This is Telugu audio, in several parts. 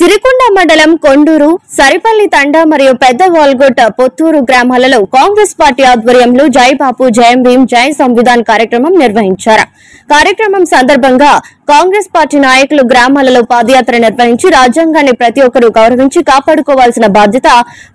సిరికొండ మండలం కొండూరు, సరిపల్లి తండా మరియు పెద్ద వాల్గొట్ట, పొత్తూరు గ్రామాలలో కాంగ్రెస్ పార్టీ ఆధ్వర్యంలో జై బాపు, జై భీమ్, జై సంవిధాన్ కార్యక్రమం నిర్వహించారు. కార్యక్రమం సందర్భంగా కాంగ్రెస్ పార్టీ నాయకులు గ్రామాలలో పాదయాత్ర నిర్వహించి రాజ్యాంగాన్ని ప్రతి ఒక్కరూ గౌరవించి కాపాడుకోవాల్సిన బాధ్యత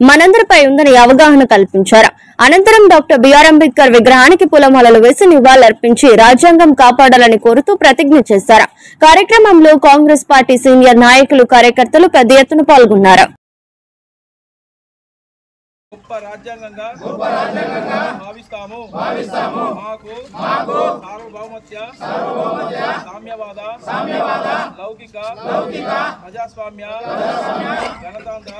మనందరిపై ఉందని అవగాహన కల్పించారు. అనంతరం డాక్టర్ బిఆర్ అంబేద్కర్ విగ్రహానికి పూలమాలలు వేసి నివాళులర్పించి రాజ్యాంగం కాపాడాలని కోరుతూ ప్రతిజ్ఞ చేశారు. కార్యక్రమంలో కాంగ్రెస్ పార్టీ సీనియర్ నాయకులు, కార్యకర్తలు పెద్ద ఎత్తున పాల్గొన్నారు. గొప్ప రాజ్యాంగంగా భావిస్తాము. మాకు సార్వభౌమత్య, సామ్యవాద, లౌకిక, ప్రజాస్వామ్య, గణతంత్ర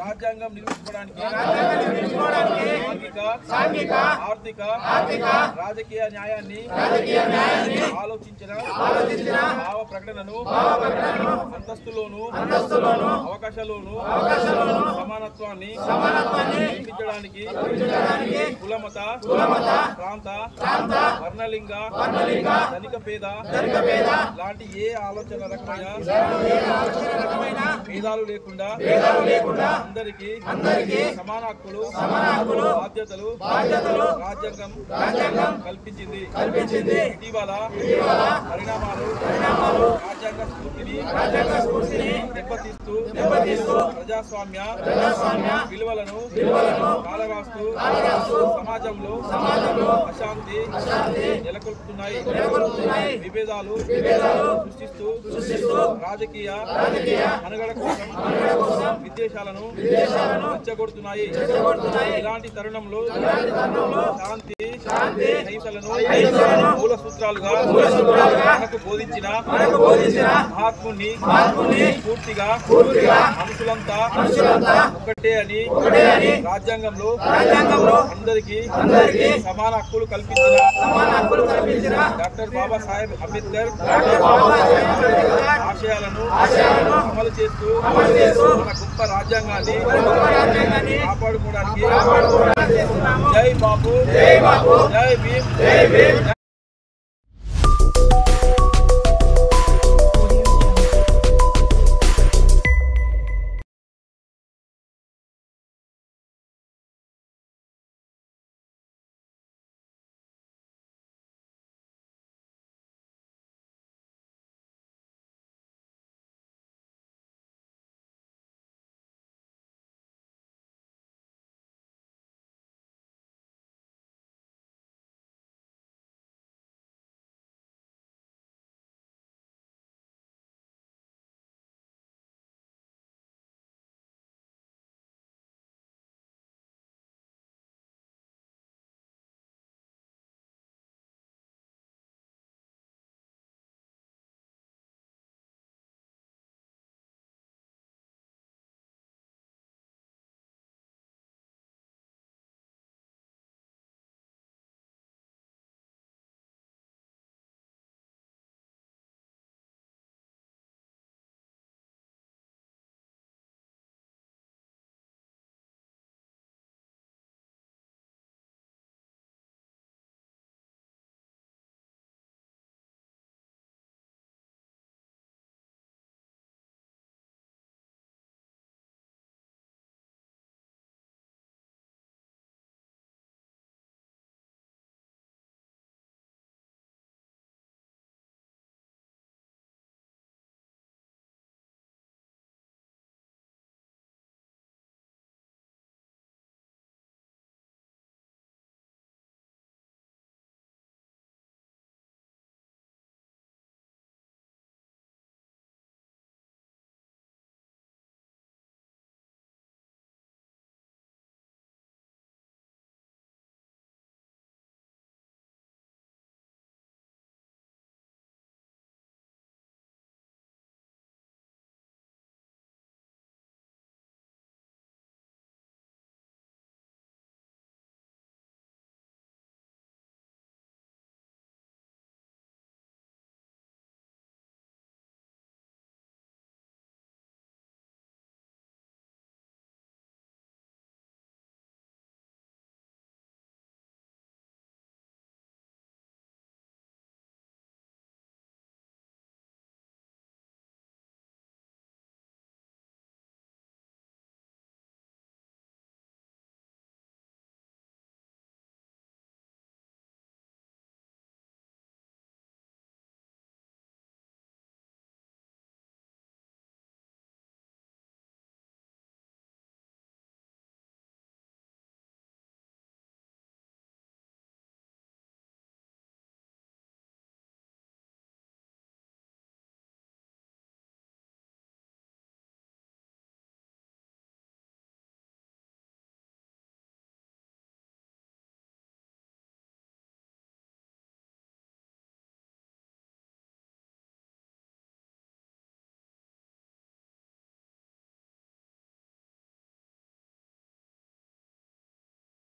రాజ్యాంగం నిర్మించుకోవడానికి సాంఘిక, ఆర్థిక, రాజకీయ న్యాయాన్ని ఆలోచించిన భావ ప్రకటనను అంతస్తులోను అవకాశాలను సమానత్వాన్ని నిర్మించడానికి కులమత, ప్రాంత, వర్ణలింగ, ధనిక పేద లాంటి ఏ ఆలోచన రకమైన భేదాలు లేకుండా అందరికీ సమాన హక్కులు, బాధ్యతలు రాజ్యాంగం కల్పించింది. ఇటీవల పరిణామాలు రాజ్యాంగ స్ఫూర్తిని దెబ్బతీస్తూ ప్రజాస్వామ్య విలువలను కాలరాస్తూ సమాజంలో అశాంతి నెలకొల్పుతున్నాయి. విభేదాలు సృష్టిస్తూ రాజకీయ మనుగడ కోసం విద్వేషాలను రెచ్చగొడుతున్నాయి. ఇలాంటి తరుణంలో శాంతి అహింసలను మూల సూత్రాలుగా మనకు బోధించిన మహాత్ముని పూర్తిగా మనుషులంతా ఒకటే అని రాజ్యాంగంలో అందరికీ సమాన హక్కులు కల్పించిన డాక్టర్ బాబాసాహెబ్ అంబేద్కర్ ఆశయాలను అమలు చేస్తూ మన గొప్ప రాజ్యాంగాన్ని కాపాడుకోవడానికి జై బాపు, జై భీమ్.